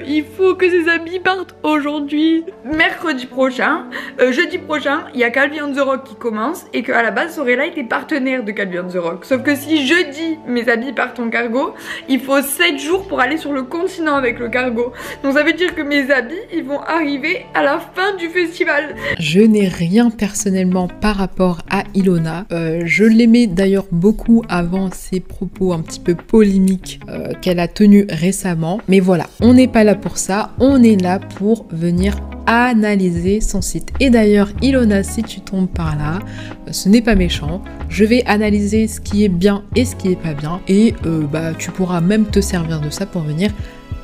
Il faut que ses amis partent aujourd'hui. Mercredi prochain, jeudi prochain, il y a Calvin on the Rock qui commence et qu'à la base Sorella était partenaire de Calvin on the Rock. Sauf que si jeudi mes amis partent en cargo, il faut 7 jours pour aller sur le continent avec le cargo. Donc ça veut dire que mes amis, ils vont arriver à la fin du festival. Je n'ai rien personnellement par rapport à Ilona. Je l'aimais d'ailleurs beaucoup avant ses propos un petit peu polémiques qu'elle a tenus récemment. Mais voilà, on n'est pas là pour ça, on est là pour venir analyser son site. Et d'ailleurs, Ilona, si tu tombes par là, ce n'est pas méchant. Je vais analyser ce qui est bien et ce qui est pas bien. Et tu pourras même te servir de ça pour venir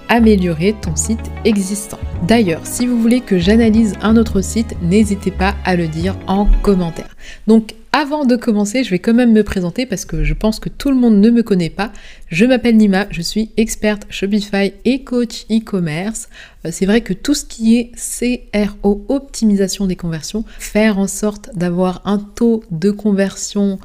améliorer ton site existant. D'ailleurs, si vous voulez que j'analyse un autre site, n'hésitez pas à le dire en commentaire. Donc, avant de commencer, je vais quand même me présenter parce que je pense que tout le monde ne me connaît pas. Je m'appelle Nima, je suis experte Shopify et coach e-commerce. C'est vrai que tout ce qui est CRO, optimisation des conversions, faire en sorte d'avoir un taux de conversion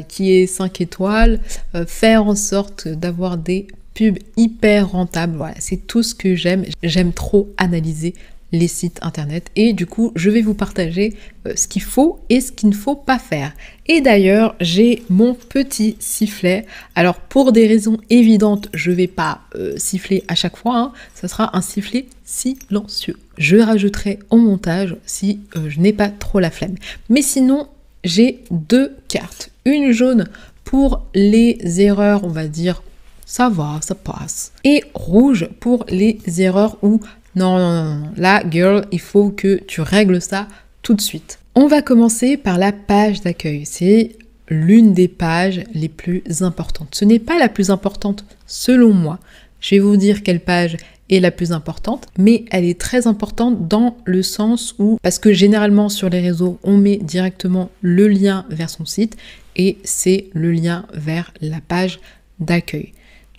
qui est 5 étoiles, faire en sorte d'avoir des pubs hyper rentables, voilà, c'est tout ce que j'aime. J'aime trop analyser les sites internet et du coup je vais vous partager ce qu'il faut et ce qu'il ne faut pas faire. Et d'ailleurs j'ai mon petit sifflet. Alors pour des raisons évidentes je vais pas siffler à chaque fois, hein. Ça sera un sifflet silencieux. Je rajouterai au montage si je n'ai pas trop la flemme. Mais sinon j'ai deux cartes, une jaune pour les erreurs, on va dire ça va, ça passe, et rouge pour les erreurs où non, là, girl, il faut que tu règles ça tout de suite. On va commencer par la page d'accueil. C'est l'une des pages les plus importantes. Ce n'est pas la plus importante selon moi. Je vais vous dire quelle page est la plus importante, mais elle est très importante dans le sens où, parce que généralement sur les réseaux, on met directement le lien vers son site et c'est le lien vers la page d'accueil.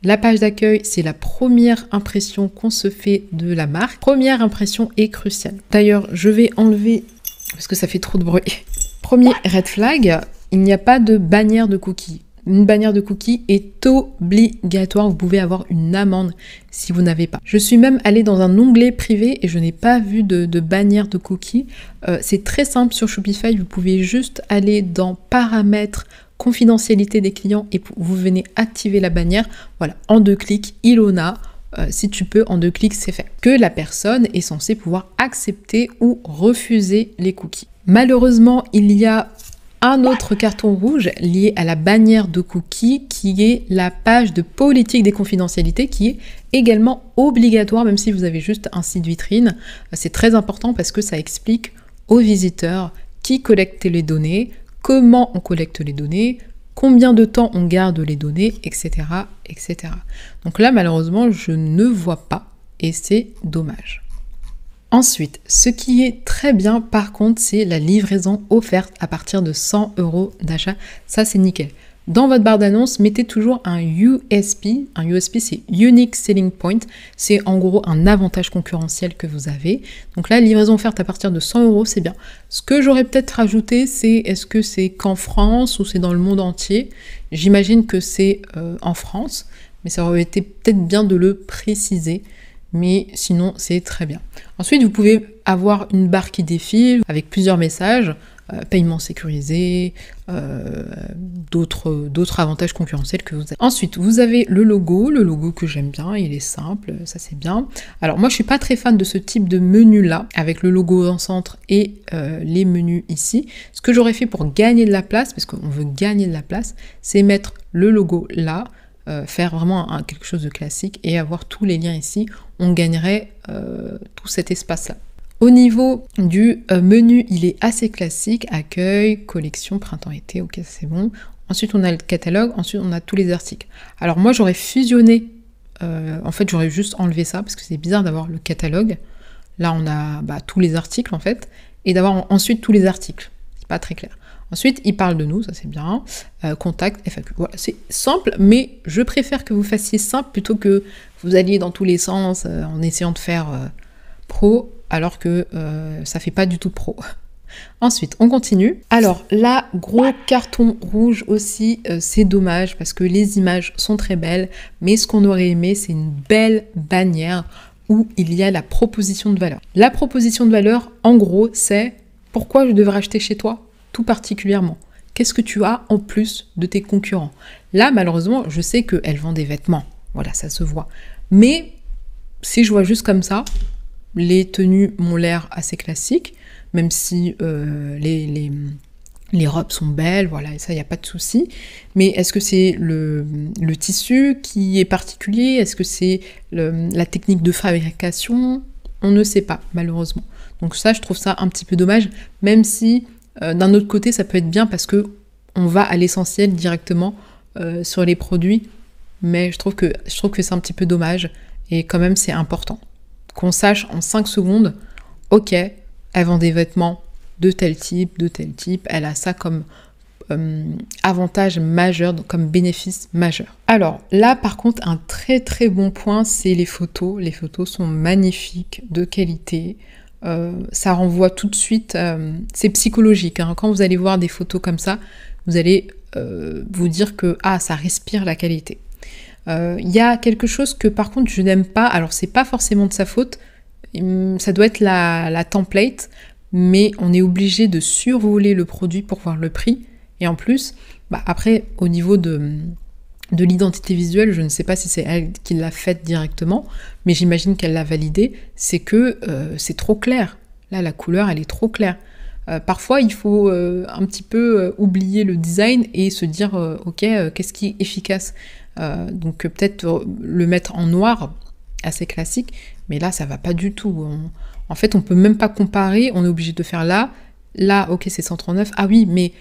La page d'accueil, c'est la première impression qu'on se fait de la marque. Première impression est cruciale. D'ailleurs, je vais enlever, parce que ça fait trop de bruit. Premier red flag, il n'y a pas de bannière de cookies. Une bannière de cookies est obligatoire. Vous pouvez avoir une amende si vous n'avez pas. Je suis même allée dans un onglet privé et je n'ai pas vu de bannière de cookies. C'est très simple sur Shopify. Vous pouvez juste aller dans paramètres, confidentialité des clients et vous venez activer la bannière. Voilà, en 2 clics, Ilona, si tu peux, en 2 clics, c'est fait. Que la personne est censée pouvoir accepter ou refuser les cookies. Malheureusement, il y a un autre carton rouge lié à la bannière de cookies qui est la page de politique des confidentialités qui est également obligatoire même si vous avez juste un site vitrine. C'est très important parce que ça explique aux visiteurs qui collecte les données, comment on collecte les données, combien de temps on garde les données, etc., etc. Donc là, malheureusement, je ne vois pas et c'est dommage. Ensuite, ce qui est très bien, par contre, c'est la livraison offerte à partir de 100 € d'achat. Ça, c'est nickel. Dans votre barre d'annonce, mettez toujours un USP. Un USP, c'est Unique Selling Point. C'est en gros un avantage concurrentiel que vous avez. Donc là, livraison offerte à partir de 100 €, c'est bien. Ce que j'aurais peut-être rajouté, c'est est-ce que c'est qu'en France ou c'est dans le monde entier? J'imagine que c'est en France, mais ça aurait été peut-être bien de le préciser. Mais sinon, c'est très bien. Ensuite, vous pouvez avoir une barre qui défile avec plusieurs messages. Paiement sécurisé, d'autres avantages concurrentiels que vous avez. Ensuite, vous avez le logo que j'aime bien, il est simple, ça c'est bien. Alors moi je suis pas très fan de ce type de menu là, avec le logo en centre et les menus ici. Ce que j'aurais fait pour gagner de la place, parce qu'on veut gagner de la place, c'est mettre le logo là, faire vraiment quelque chose de classique et avoir tous les liens ici, on gagnerait tout cet espace là. Au niveau du menu, il est assez classique, accueil, collection, printemps-été, ok c'est bon. Ensuite on a le catalogue, ensuite on a tous les articles. Alors moi j'aurais fusionné, en fait j'aurais juste enlevé ça parce que c'est bizarre d'avoir le catalogue. Là on a tous les articles en fait, et d'avoir ensuite tous les articles, c'est pas très clair. Ensuite il parle de nous, ça c'est bien, contact, FAQ, voilà c'est simple, mais je préfère que vous fassiez simple plutôt que vous alliez dans tous les sens en essayant de faire pro, alors que ça fait pas du tout pro. Ensuite, on continue. Alors là, gros carton rouge aussi, c'est dommage parce que les images sont très belles, mais ce qu'on aurait aimé, c'est une belle bannière où il y a la proposition de valeur. La proposition de valeur, en gros, c'est pourquoi je devrais acheter chez toi, tout particulièrement. Qu'est-ce que tu as en plus de tes concurrents? Là, malheureusement, je sais qu'elle vend des vêtements. Voilà, ça se voit. Mais si je vois juste comme ça, les tenues m'ont l'air assez classiques, même si les robes sont belles, voilà, et ça, il n'y a pas de souci. Mais est-ce que c'est le tissu qui est particulier? Est-ce que c'est la technique de fabrication? On ne sait pas, malheureusement. Donc ça, je trouve ça un petit peu dommage, même si, d'un autre côté, ça peut être bien parce que on va à l'essentiel directement sur les produits, mais je trouve que c'est un petit peu dommage, et quand même, c'est important. Qu'on sache en 5 secondes, ok, elle vend des vêtements de tel type, elle a ça comme avantage majeur, donc comme bénéfice majeur. Alors là, par contre, un très très bon point, c'est les photos. Les photos sont magnifiques, de qualité. Ça renvoie tout de suite, c'est psychologique, hein. Quand vous allez voir des photos comme ça, vous allez vous dire que ça respire la qualité. Il y a quelque chose que par contre je n'aime pas, alors c'est pas forcément de sa faute, ça doit être la template, mais on est obligé de survoler le produit pour voir le prix, et en plus, après au niveau de l'identité visuelle, je ne sais pas si c'est elle qui l'a faite directement, mais j'imagine qu'elle l'a validé, c'est que c'est trop clair, là la couleur elle est trop claire. Parfois il faut un petit peu oublier le design et se dire ok, qu'est-ce qui est efficace. Donc peut-être le mettre en noir, assez classique, mais là ça va pas du tout. En fait on peut même pas comparer, on est obligé de faire là, ok c'est 139, ah oui mais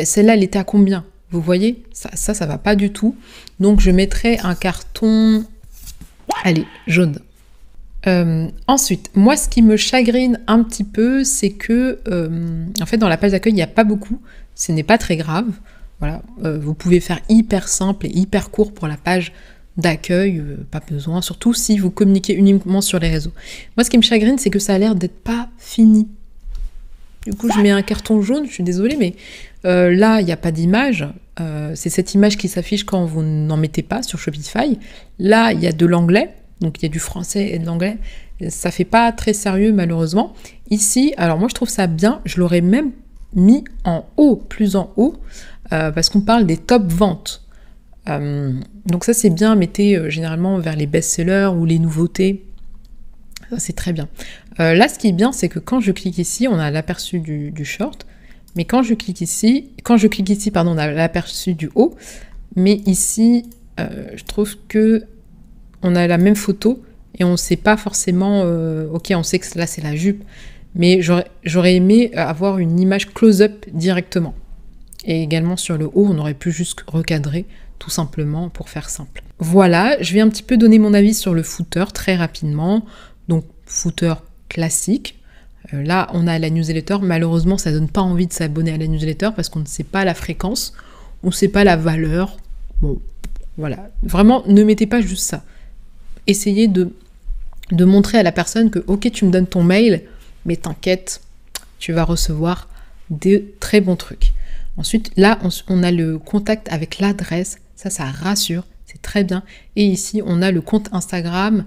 celle-là elle était à combien? Vous voyez, ça va pas du tout. Donc je mettrai un carton, allez, jaune. Ensuite, moi ce qui me chagrine un petit peu, c'est que en fait dans la page d'accueil il n'y a pas beaucoup, ce n'est pas très grave. Voilà, vous pouvez faire hyper simple et hyper court pour la page d'accueil, pas besoin, surtout si vous communiquez uniquement sur les réseaux. Moi, ce qui me chagrine, c'est que ça a l'air d'être pas fini. Du coup, je mets un carton jaune, je suis désolée, mais là, il n'y a pas d'image. C'est cette image qui s'affiche quand vous n'en mettez pas sur Shopify. Là, il y a de l'anglais, donc il y a du français et de l'anglais. Ça fait pas très sérieux, malheureusement. Ici, alors moi, je trouve ça bien. Je l'aurais même mis en haut, plus en haut, parce qu'on parle des top ventes. Donc ça c'est bien, mettez généralement vers les best-sellers ou les nouveautés, ça c'est très bien. Là ce qui est bien c'est que quand je clique ici, on a l'aperçu du short, mais quand je clique ici, on a l'aperçu du haut, mais ici je trouve que on a la même photo et on ne sait pas forcément, ok on sait que là c'est la jupe, mais j'aurais aimé avoir une image close-up directement. Et également sur le haut, on aurait pu juste recadrer, tout simplement, pour faire simple. Voilà, je vais un petit peu donner mon avis sur le footer, très rapidement. Donc, footer classique. Là, on a la newsletter. Malheureusement, ça donne pas envie de s'abonner à la newsletter parce qu'on ne sait pas la fréquence, on ne sait pas la valeur. Bon, voilà. Vraiment, ne mettez pas juste ça. Essayez de montrer à la personne que, ok, tu me donnes ton mail, mais t'inquiète, tu vas recevoir de très bons trucs. Ensuite, là, on a le contact avec l'adresse. Ça rassure, c'est très bien. Et ici, on a le compte Instagram.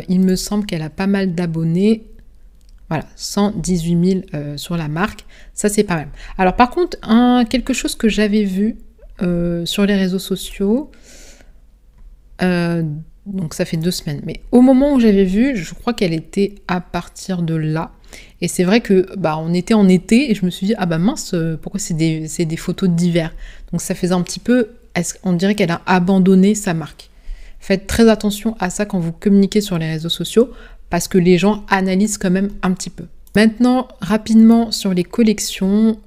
Il me semble qu'elle a pas mal d'abonnés. Voilà, 118 000 sur la marque. Ça, c'est pas mal. Alors, par contre, quelque chose que j'avais vu sur les réseaux sociaux, donc ça fait 2 semaines. Mais au moment où j'avais vu, je crois qu'elle était à partir de là. Et c'est vrai que on était en été et je me suis dit mince, pourquoi c'est des photos d'hiver. Donc ça faisait un petit peu, on dirait qu'elle a abandonné sa marque. Faites très attention à ça quand vous communiquez sur les réseaux sociaux parce que les gens analysent quand même un petit peu. Maintenant, rapidement sur les collections,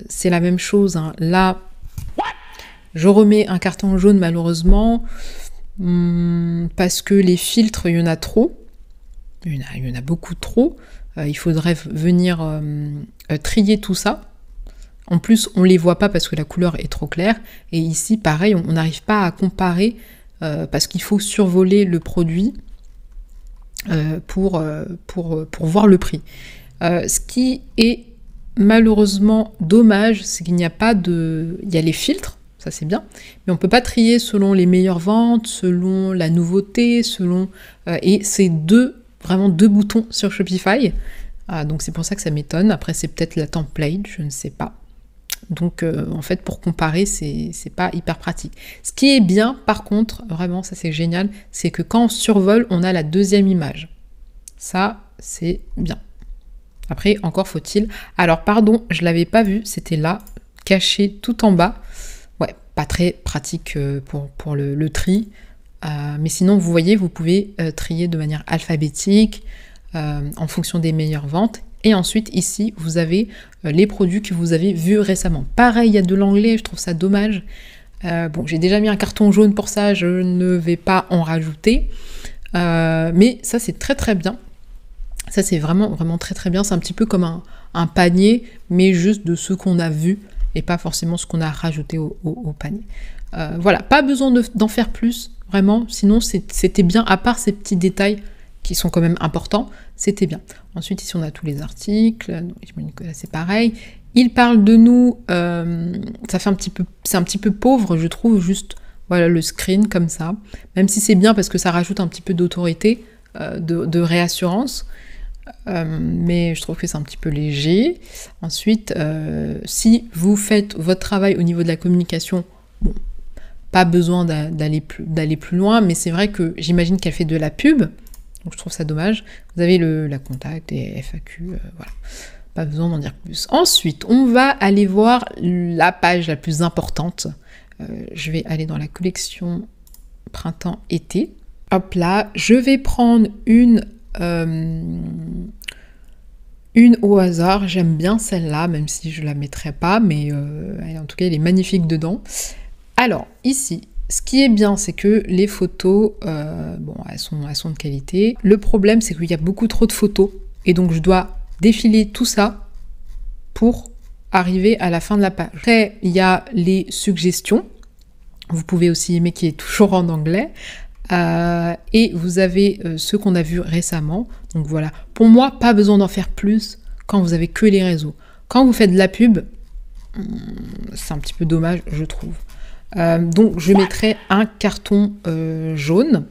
c'est la même chose, hein. Là, je remets un carton jaune malheureusement parce que les filtres, il y en a trop. Il y en a beaucoup trop. Il faudrait venir trier tout ça. En plus, on ne les voit pas parce que la couleur est trop claire. Et ici, pareil, on n'arrive pas à comparer parce qu'il faut survoler le produit pour voir le prix. Ce qui est malheureusement dommage, c'est qu'il n'y a pas de... Il y a les filtres, ça c'est bien, mais on ne peut pas trier selon les meilleures ventes, selon la nouveauté, selon... et c'est deux vraiment 2 boutons sur Shopify. Donc c'est pour ça que ça m'étonne. Après, c'est peut-être la template, je ne sais pas. Donc en fait, pour comparer, c'est pas hyper pratique. Ce qui est bien, par contre, vraiment, ça c'est génial, c'est que quand on survole, on a la deuxième image. Ça, c'est bien. Après, encore faut-il... Alors, pardon, je l'avais pas vu, c'était là, caché tout en bas. Ouais, pas très pratique pour le tri. Mais sinon, vous voyez, vous pouvez trier de manière alphabétique, en fonction des meilleures ventes. Et ensuite, ici, vous avez les produits que vous avez vus récemment. Pareil, il y a de l'anglais, je trouve ça dommage. Bon, j'ai déjà mis un carton jaune pour ça, je ne vais pas en rajouter. Mais ça, c'est très très bien. Ça, c'est vraiment, vraiment très très bien. C'est un petit peu comme un panier, mais juste de ce qu'on a vu et pas forcément ce qu'on a rajouté au panier. Voilà, pas besoin d'en faire plus, vraiment. Sinon, c'était bien, à part ces petits détails qui sont quand même importants, c'était bien. Ensuite, ici, on a tous les articles. Donc, c'est pareil. Il parle de nous. Ça fait c'est un petit peu pauvre, je trouve, juste voilà, le screen comme ça. Même si c'est bien parce que ça rajoute un petit peu d'autorité, de réassurance. Mais je trouve que c'est un petit peu léger. Ensuite, si vous faites votre travail au niveau de la communication, bon, pas besoin d'aller plus loin, mais c'est vrai que j'imagine qu'elle fait de la pub. Donc je trouve ça dommage. Vous avez la contact et FAQ, voilà. Pas besoin d'en dire plus. Ensuite, on va aller voir la page la plus importante. Je vais aller dans la collection printemps-été. Hop là, je vais prendre une au hasard. J'aime bien celle-là, même si je la mettrai pas, mais en tout cas, elle est magnifique dedans. Alors, ici, ce qui est bien, c'est que les photos, bon, elles sont de qualité. Le problème, c'est qu'il y a beaucoup trop de photos. Et donc, je dois défiler tout ça pour arriver à la fin de la page. Après, il y a les suggestions. Vous pouvez aussi aimer qui est toujours en anglais. Et vous avez ce qu'on a vu récemment. Donc voilà. Pour moi, pas besoin d'en faire plus quand vous avez que les réseaux. Quand vous faites de la pub, c'est un petit peu dommage, je trouve. Donc je mettrai un carton jaune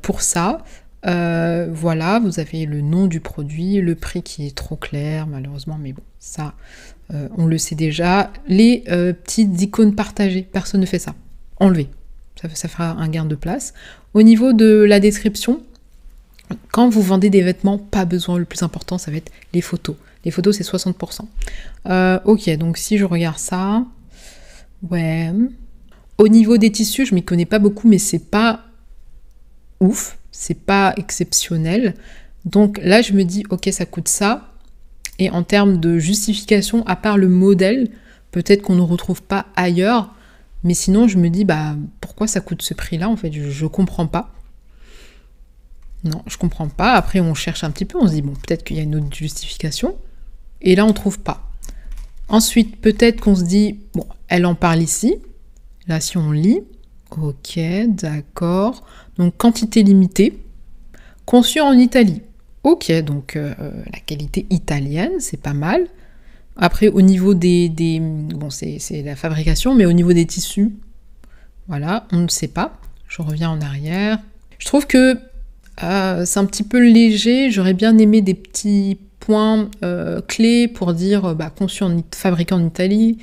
pour ça. Voilà, vous avez le nom du produit, le prix qui est trop clair malheureusement, mais bon, ça on le sait déjà. Les petites icônes partagées, personne ne fait ça. Enlevez, ça fera un gain de place. Au niveau de la description, quand vous vendez des vêtements, pas besoin, le plus important ça va être les photos. Les photos c'est 60%. Ok, donc si je regarde ça... Ouais. Au niveau des tissus, je m'y connais pas beaucoup, mais c'est pas ouf, c'est pas exceptionnel. Donc là, je me dis, ok, ça coûte ça. Et en termes de justification, à part le modèle, peut-être qu'on ne retrouve pas ailleurs. Mais sinon, je me dis, bah, pourquoi ça coûte ce prix-là? En fait, je comprends pas. Non, je comprends pas. Après, on cherche un petit peu, on se dit, bon, peut-être qu'il y a une autre justification. Et là, on trouve pas. Ensuite, peut-être qu'on se dit, bon, elle en parle ici. Là, si on lit, ok, d'accord. Donc, quantité limitée. Conçu en Italie. Ok, donc la qualité italienne, c'est pas mal. Après, au niveau des bon, c'est la fabrication, mais au niveau des tissus, voilà, on ne sait pas. Je reviens en arrière. Je trouve que c'est un petit peu léger. J'aurais bien aimé des petits points clés pour dire conçu fabriqué en Italie,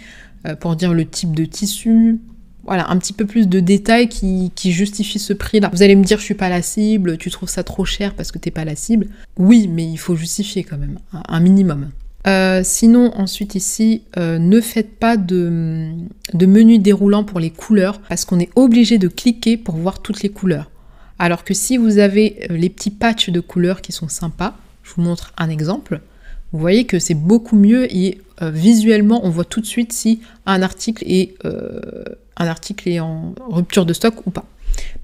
pour dire le type de tissu. Voilà, un petit peu plus de détails qui justifient ce prix-là. Vous allez me dire, je suis pas la cible, tu trouves ça trop cher parce que t'es pas la cible. Oui, mais il faut justifier quand même, un minimum. Sinon, ensuite ici, ne faites pas de menu déroulant pour les couleurs parce qu'on est obligé de cliquer pour voir toutes les couleurs. Alors que si vous avez les petits patchs de couleurs qui sont sympas, je vous montre un exemple, vous voyez que c'est beaucoup mieux et visuellement, on voit tout de suite si un article est en rupture de stock ou pas.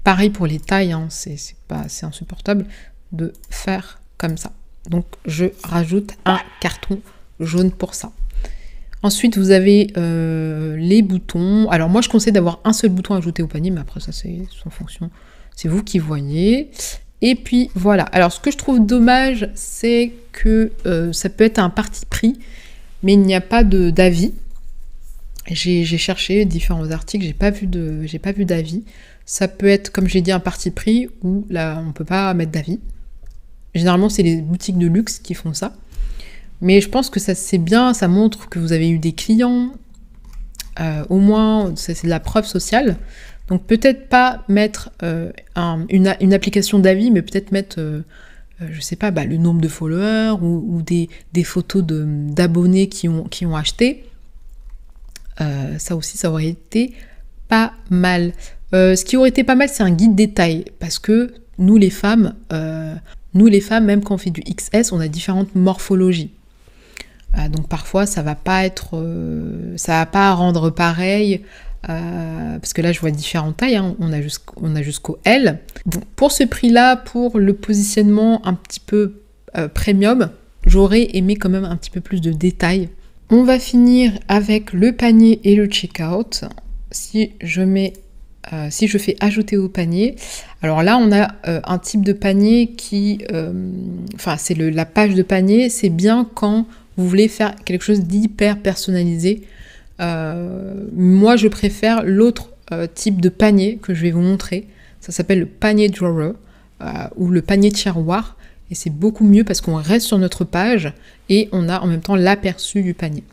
Pareil pour les tailles, hein, c'est insupportable de faire comme ça. Donc je rajoute un carton jaune pour ça. Ensuite, vous avez les boutons. Alors moi, je conseille d'avoir un seul bouton ajouté au panier, mais après ça, c'est en fonction. C'est vous qui voyez. Et puis voilà. Alors ce que je trouve dommage, c'est que ça peut être un parti pris, mais il n'y a pas d'avis. J'ai cherché différents articles, j'ai pas vu d'avis. Ça peut être, comme j'ai dit, un parti pris où là on peut pas mettre d'avis. Généralement, c'est les boutiques de luxe qui font ça. Mais je pense que ça c'est bien, ça montre que vous avez eu des clients. Au moins, c'est de la preuve sociale. Donc peut-être pas mettre une application d'avis, mais peut-être mettre, je sais pas, le nombre de followers ou des photos d'abonnés qui ont acheté. Ça aussi, ça aurait été pas mal. Ce qui aurait été pas mal, c'est un guide détail, parce que nous les femmes, même quand on fait du XS, on a différentes morphologies. Donc parfois, ça va pas rendre pareil, parce que là, je vois différentes tailles, hein. On a jusqu'au L. Donc, pour ce prix-là, pour le positionnement un petit peu premium, j'aurais aimé quand même un petit peu plus de détails. On va finir avec le panier et le checkout. Si je fais ajouter au panier, alors là on a un type de panier qui, c'est la page de panier, c'est bien quand vous voulez faire quelque chose d'hyper personnalisé. Moi je préfère l'autre type de panier que je vais vous montrer. Ça s'appelle le panier drawer ou le panier tiroir. Et c'est beaucoup mieux parce qu'on reste sur notre page et on a en même temps l'aperçu du panier.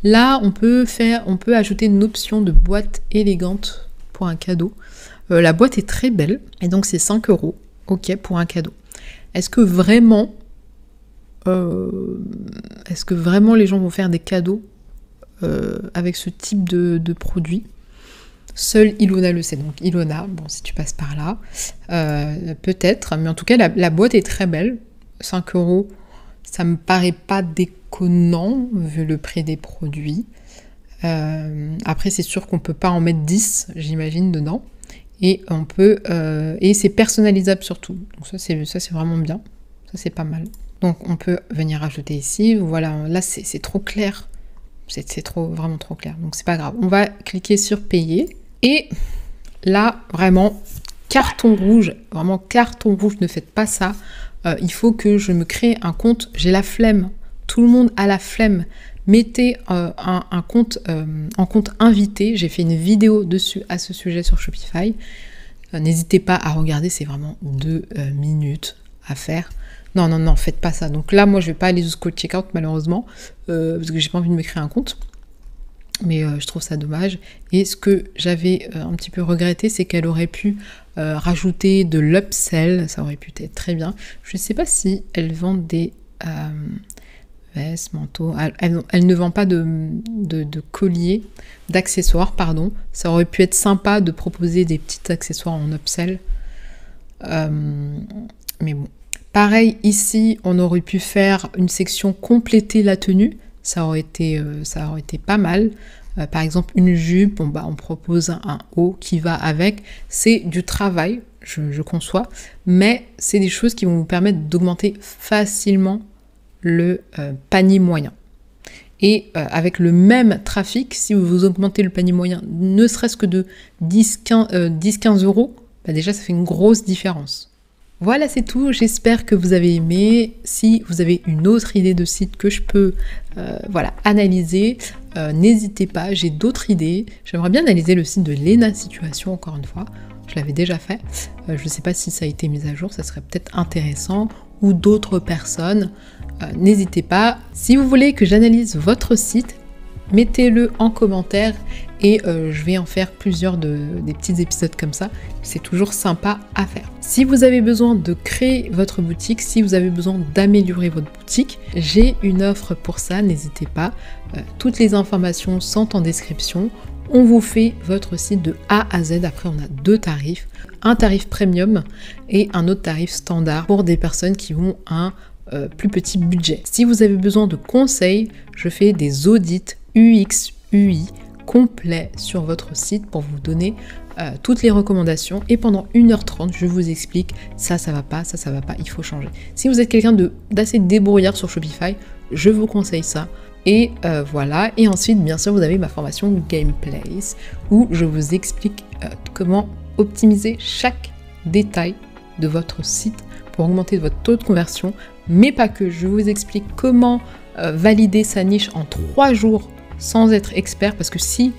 Là, on peut ajouter une option de boîte élégante pour un cadeau. La boîte est très belle et donc c'est 5 €, ok, pour un cadeau. Est-ce que vraiment les gens vont faire des cadeaux avec ce type de produit? Seule Ilona le sait. Donc Ilona, bon, si tu passes par là, peut-être, mais en tout cas la boîte est très belle. 5 €, ça me paraît pas déconnant vu le prix des produits. Après c'est sûr qu'on peut pas en mettre 10, j'imagine, dedans. Et et c'est personnalisable surtout. Donc ça c'est vraiment bien. Ça c'est pas mal. Donc on peut venir ajouter ici. Voilà, là c'est trop clair. C'est vraiment trop clair. Donc c'est pas grave. On va cliquer sur payer. Et là, vraiment, carton rouge, ne faites pas ça. Il faut que je me crée un compte. J'ai la flemme. Tout le monde a la flemme. Mettez un compte en compte invité. J'ai fait une vidéo dessus à ce sujet sur Shopify. N'hésitez pas à regarder, c'est vraiment 2 minutes à faire. Non, faites pas ça. Donc là, moi, je vais pas aller jusqu'au checkout malheureusement, parce que j'ai pas envie de me créer un compte. Mais je trouve ça dommage. Et ce que j'avais un petit peu regretté, c'est qu'elle aurait pu rajouter de l'upsell. Ça aurait pu être très bien. Je ne sais pas si elle vend des vestes, manteaux. Elle ne vend pas de colliers, d'accessoires, pardon. Ça aurait pu être sympa de proposer des petits accessoires en upsell. Mais bon. Pareil, ici, on aurait pu faire une section compléter la tenue. Ça aurait été pas mal. Par exemple, une jupe, on propose un haut qui va avec. C'est du travail, je conçois, mais c'est des choses qui vont vous permettre d'augmenter facilement le panier moyen. Et avec le même trafic, si vous augmentez le panier moyen, ne serait-ce que de 10-15 €, déjà ça fait une grosse différence. Voilà, c'est tout. J'espère que vous avez aimé. Si vous avez une autre idée de site que je peux analyser, n'hésitez pas. J'ai d'autres idées. J'aimerais bien analyser le site de Lena Situation, encore une fois. Je l'avais déjà fait. Je ne sais pas si ça a été mis à jour. Ça serait peut-être intéressant. Ou d'autres personnes. N'hésitez pas. Si vous voulez que j'analyse votre site, mettez-le en commentaire et je vais en faire plusieurs des petits épisodes comme ça. C'est toujours sympa à faire. Si vous avez besoin de créer votre boutique, si vous avez besoin d'améliorer votre boutique, j'ai une offre pour ça, n'hésitez pas. Toutes les informations sont en description. On vous fait votre site de A à Z. Après, on a 2 tarifs. Un tarif premium et un autre tarif standard pour des personnes qui ont un plus petit budget. Si vous avez besoin de conseils, je fais des audits UX, UI complet sur votre site pour vous donner toutes les recommandations et pendant 1h30 je vous explique ça va pas, ça va pas, il faut changer. Si vous êtes quelqu'un d'assez débrouillard sur Shopify, je vous conseille ça. Et voilà, et ensuite bien sûr vous avez ma formation Gameplace où je vous explique comment optimiser chaque détail de votre site pour augmenter votre taux de conversion, mais pas que. Je vous explique comment valider sa niche en 3 jours sans être expert, parce que si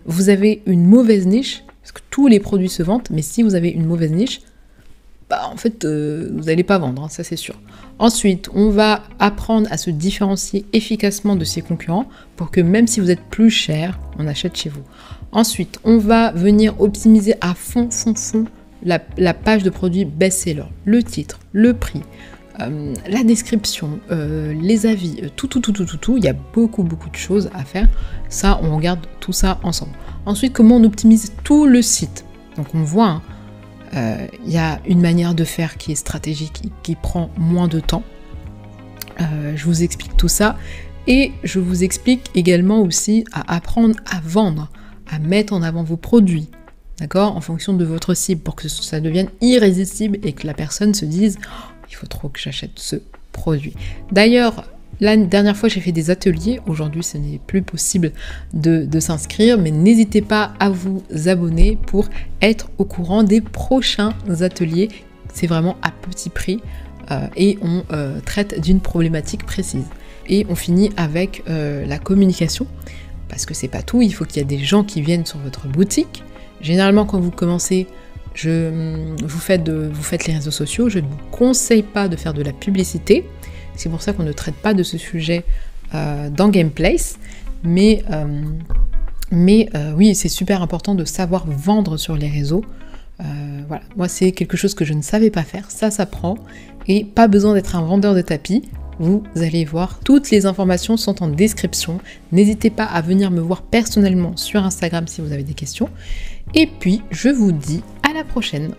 vous avez une mauvaise niche, parce que tous les produits se vendent, mais si vous avez une mauvaise niche, bah en fait vous n'allez pas vendre, hein, ça c'est sûr. Ensuite, on va apprendre à se différencier efficacement de ses concurrents pour que même si vous êtes plus cher, on achète chez vous. Ensuite, on va venir optimiser à fond la page de produit best-seller, le titre, le prix, la description, les avis, tout. Il y a beaucoup de choses à faire. Ça, on regarde tout ça ensemble. Ensuite, comment on optimise tout le site. Donc on voit, il y a une manière de faire qui est stratégique, qui prend moins de temps. Je vous explique tout ça. Et je vous explique également aussi à apprendre à vendre, à mettre en avant vos produits, d'accord, en fonction de votre cible, pour que ça devienne irrésistible et que la personne se dise oh, il faut trop que j'achète ce produit. D'ailleurs, la dernière fois j'ai fait des ateliers, aujourd'hui ce n'est plus possible de s'inscrire, mais n'hésitez pas à vous abonner pour être au courant des prochains ateliers. C'est vraiment à petit prix et on traite d'une problématique précise. Et on finit avec la communication, parce que c'est pas tout, il faut qu'il y ait des gens qui viennent sur votre boutique. Généralement quand vous commencez, vous faites les réseaux sociaux, je ne vous conseille pas de faire de la publicité, c'est pour ça qu'on ne traite pas de ce sujet dans Gameplace, mais oui, c'est super important de savoir vendre sur les réseaux. Voilà, moi c'est quelque chose que je ne savais pas faire, ça s'apprend, et pas besoin d'être un vendeur de tapis. Vous allez voir, toutes les informations sont en description. N'hésitez pas à venir me voir personnellement sur Instagram si vous avez des questions. Et puis, je vous dis à la prochaine.